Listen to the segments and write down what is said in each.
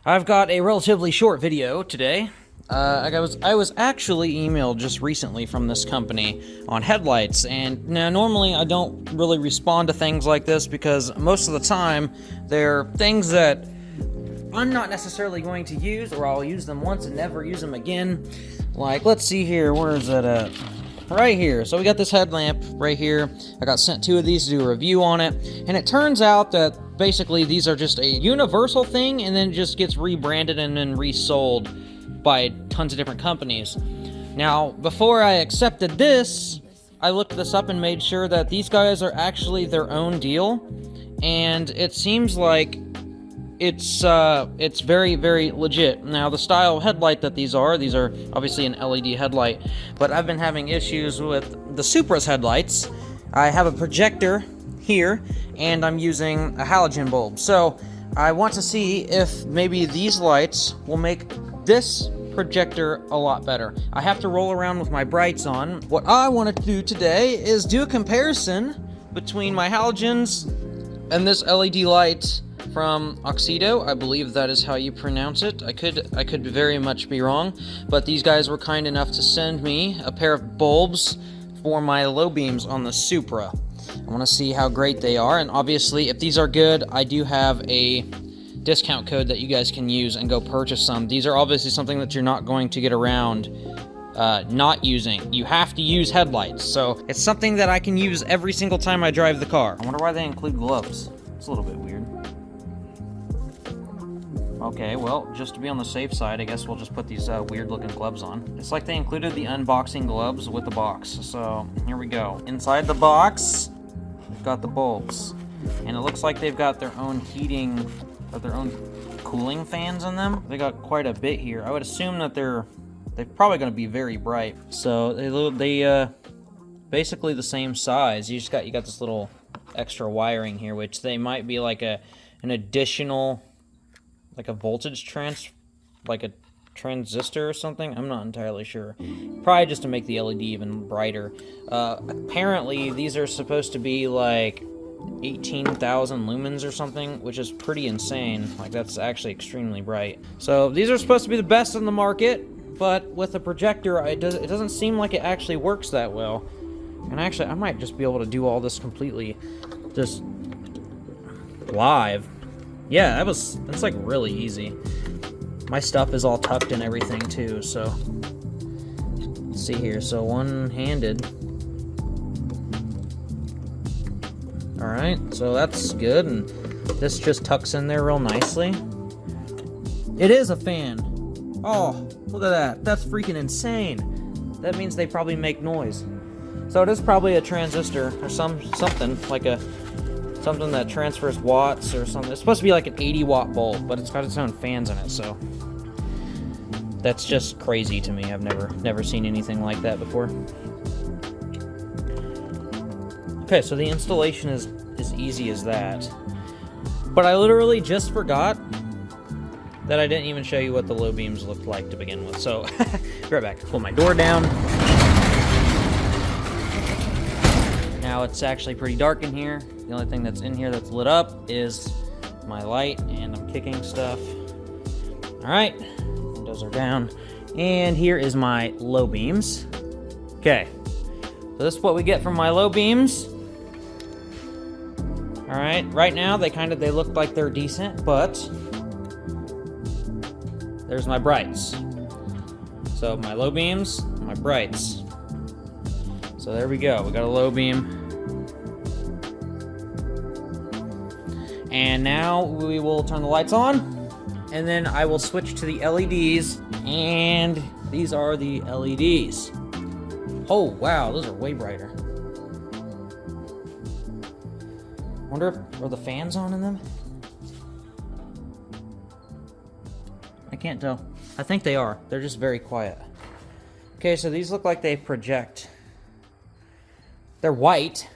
I've got a relatively short video today. I was actually emailed just recently from this company on headlights, and now normally I don't really respond to things like this because most of the time they're things that I'm not necessarily going to use, or I'll use them once and never use them again. Like, let's see here, where is that at? Right here. So we got this headlamp right here. I got sent 2 of these to do a review on it, and it turns out that basically these are just a universal thing, and then it just gets rebranded and then resold by tons of different companies. Now, before I accepted this, I looked this up and made sure that these guys are actually their own deal, and it seems like it's very, very legit. Now, the style headlight that these are obviously an LED headlight, but I've been having issues with the Supra's headlights. I have a projector here, and I'm using a halogen bulb. So, I want to see if maybe these lights will make this projector a lot better. I have to roll around with my brights on. What I want to do today is do a comparison between my halogens and this LED light from Auxito. I believe that is how you pronounce it. I could very much be wrong, but these guys were kind enough to send me a pair of bulbs for my low beams on the Supra. I want to see how great they are, and obviously if these are good, I do have a discount code that you guys can use and go purchase some. These are obviously something that you're not going to get around not using. You have to use headlights, so it's something that I can use every single time I drive the car. I wonder why they include gloves. It's a little bit weird. Okay, well, just to be on the safe side, I guess we'll just put these weird-looking gloves on. It's like they included the unboxing gloves with the box. So, here we go. Inside the box, we've got the bulbs. And it looks like they've got their own heating, or their own cooling fans in them. They got quite a bit here. I would assume that they're probably going to be very bright. So, they basically the same size. You got this little extra wiring here, which they might be like an additional, like a voltage like a transistor or something. I'm not entirely sure. Probably just to make the LED even brighter. Apparently, these are supposed to be like 18,000 lumens or something, which is pretty insane. Like, that's actually extremely bright. So these are supposed to be the best on the market, but with a projector, it doesn't seem like it actually works that well. And actually, I might just be able to do all this completely just live. Yeah, that's like really easy. My stuff is all tucked and everything too, so let's see here. So one-handed. Alright, so that's good, and this just tucks in there real nicely. It is a fan. Oh, look at that. That's freaking insane. That means they probably make noise. So it is probably a transistor or something like something that transfers watts or something. It's supposed to be like an 80-watt bulb, but it's got its own fans in it, so that's just crazy to me. I've never seen anything like that before. Okay, so the installation is as easy as that. But I literally just forgot that I didn't even show you what the low beams looked like to begin with. So, be right back. Pull my door down. Now it's actually pretty dark in here. The only thing that's in here that's lit up is my light, and I'm kicking stuff. Alright, windows are down. And here is my low beams. Okay, so this is what we get from my low beams. Alright, right now they look like they're decent, but there's my brights. So my low beams, my brights. So there we go, we got a low beam. And now we will turn the lights on, and then I will switch to the LEDs, and these are the LEDs. Oh wow, those are way brighter. Wonder if are the fans on in them? I can't tell. I think they are. They're just very quiet. Okay, so these look like they project. They're white.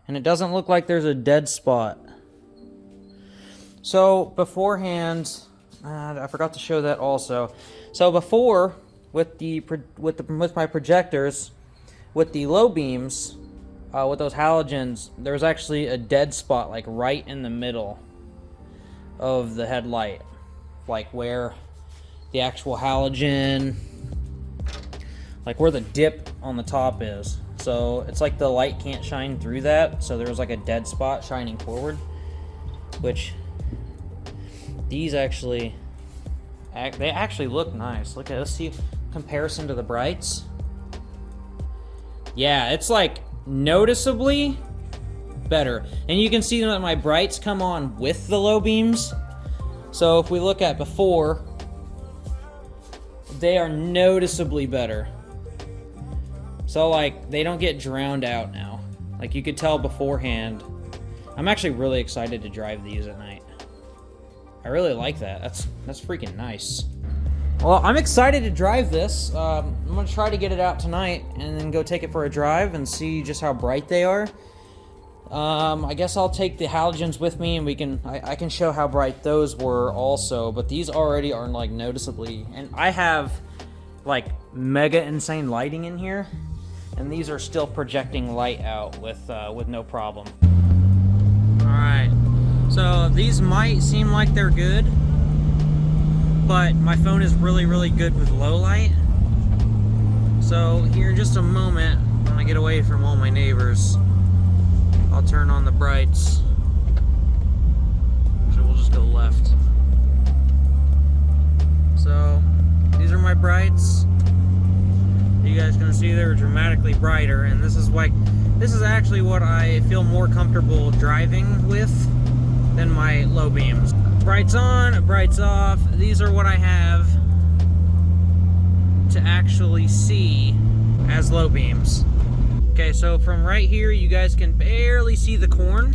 And it doesn't look like there's a dead spot. So beforehand, I forgot to show that also. So before, with my projectors, with the low beams, with those halogens, there's actually a dead spot, like right in the middle of the headlight, like where the actual halogen, like where the dip on the top is. So it's like the light can't shine through that, so there's like a dead spot shining forward, which these actually, they actually look nice. Look at, let's see comparison to the brights. Yeah, it's like noticeably better. And you can see that my brights come on with the low beams. So if we look at before, they are noticeably better. So like, they don't get drowned out now. Like you could tell beforehand. I'm actually really excited to drive these at night. I really like that. That's freaking nice. Well, I'm excited to drive this. I'm gonna try to get it out tonight and then go take it for a drive and see just how bright they are. I guess I'll take the halogens with me and I can show how bright those were also, but these already are like noticeably, and I have like mega insane lighting in here, and these are still projecting light out with no problem. Alright, so these might seem like they're good, but my phone is really, really good with low light. So here in just a moment, when I get away from all my neighbors, I'll turn on the brights. So we'll just go left. So these are my brights. You guys can see they're dramatically brighter, and this is actually what I feel more comfortable driving with than my low beams. Brights on, brights off. These are what I have to actually see as low beams. Okay, so from right here, you guys can barely see the corn.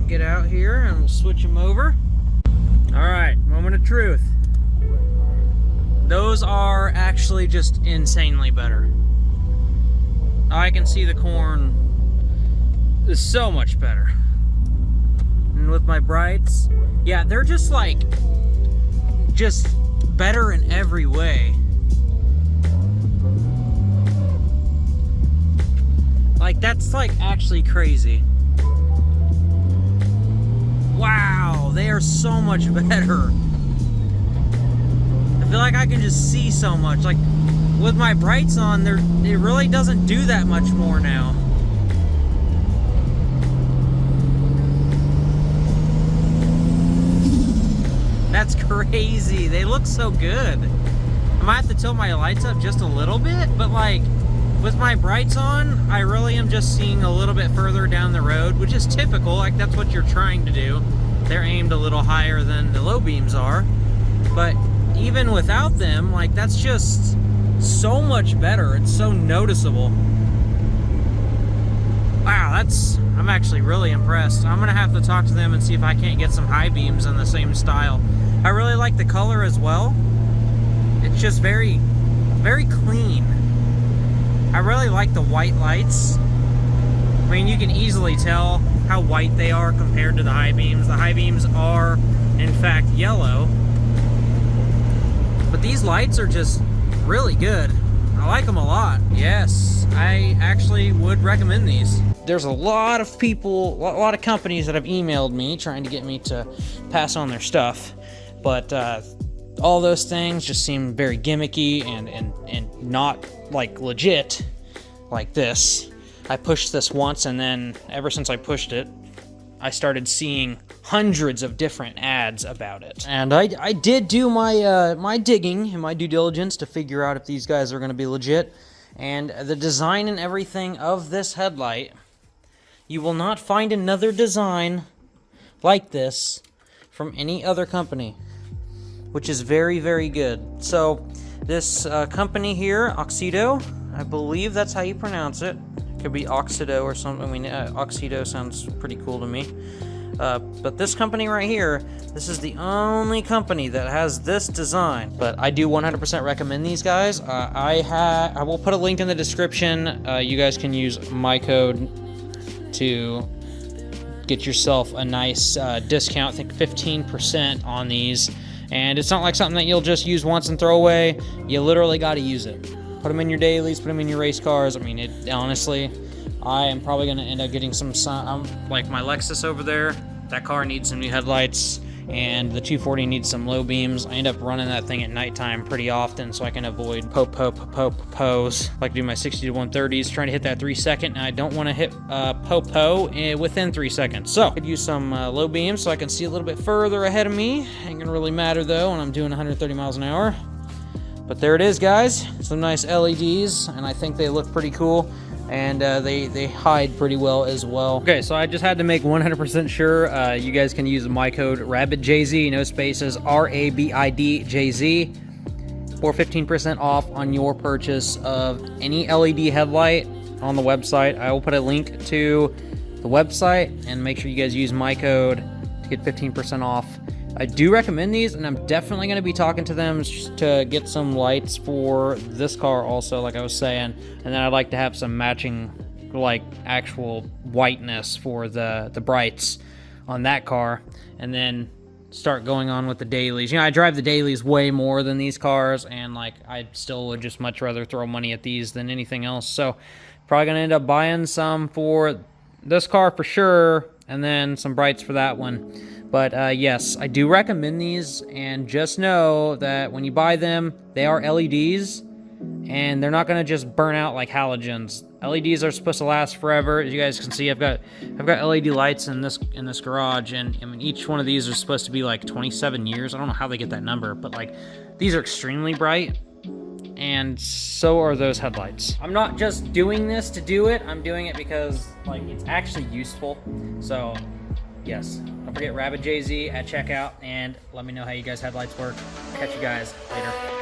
Get out here and we'll switch them over. All right, moment of truth. Those are actually just insanely better. I can see the corn is so much better. And with my brights, yeah, they're just like, just better in every way. Like, that's like actually crazy. Wow, they are so much better. I feel like I can just see so much. Like, with my brights on, it really doesn't do that much more now. That's crazy. They look so good. I might have to tilt my lights up just a little bit, but like, with my brights on, I really am just seeing a little bit further down the road, which is typical. Like, that's what you're trying to do. They're aimed a little higher than the low beams are. But even without them, like, that's just so much better. It's so noticeable. Wow, I'm actually really impressed. I'm gonna have to talk to them and see if I can't get some high beams in the same style. I really like the color as well. It's just very, very clean. I really like the white lights. I mean, you can easily tell how white they are compared to the high beams. The high beams are, in fact, yellow. But these lights are just really good. I like them a lot. Yes, I actually would recommend these. There's a lot of people, a lot of companies that have emailed me trying to get me to pass on their stuff. But all those things just seem very gimmicky and not like legit like this. I pushed this once, and then ever since I pushed it, I started seeing hundreds of different ads about it. And I did do my my digging and my due diligence to figure out if these guys are going to be legit. And the design and everything of this headlight, you will not find another design like this from any other company, which is very, very good. So this company here, Auxito, I believe that's how you pronounce it. Could be Auxito or something. I mean, Auxito sounds pretty cool to me. But this company right here, this is the only company that has this design. But I do 100% recommend these guys. I will put a link in the description. You guys can use my code to get yourself a nice discount. I think 15% on these. And it's not like something that you'll just use once and throw away. You literally got to use it. Put them in your dailies, put them in your race cars. I mean, it honestly, I am probably going to end up getting some, like my Lexus over there, that car needs some new headlights, and the 240 needs some low beams. I end up running that thing at nighttime pretty often so I can avoid pos. I like to do my 60 to 130s, trying to hit that 3 second, and I don't want to hit po within 3 seconds. So I could use some low beams so I can see a little bit further ahead of me. Ain't gonna really matter though when I'm doing 130 miles an hour. But there it is, guys. Some nice LEDs, and I think they look pretty cool. And they hide pretty well as well. Okay, so I just had to make 100% sure you guys can use my code RABIDJZ, no spaces, RABIDJZ, for 15% off on your purchase of any LED headlight on the website. I will put a link to the website, and make sure you guys use my code to get 15% off. I do recommend these, and I'm definitely going to be talking to them to get some lights for this car also, like I was saying. And then I'd like to have some matching, like, actual whiteness for the brights on that car. And then start going on with the dailies. You know, I drive the dailies way more than these cars, and, like, I still would just much rather throw money at these than anything else. So, probably going to end up buying some for this car for sure, and then some brights for that one. But yes, I do recommend these, and just know that when you buy them, they are LEDs, and they're not going to just burn out like halogens. LEDs are supposed to last forever. As you guys can see, I've got LED lights in this garage, and I mean, each one of these are supposed to be like 27 years. I don't know how they get that number, but like, these are extremely bright, and so are those headlights. I'm not just doing this to do it. I'm doing it because, like, it's actually useful. So yes, don't forget RABIDJZ at checkout, and let me know how you guys' headlights work. Catch you guys later.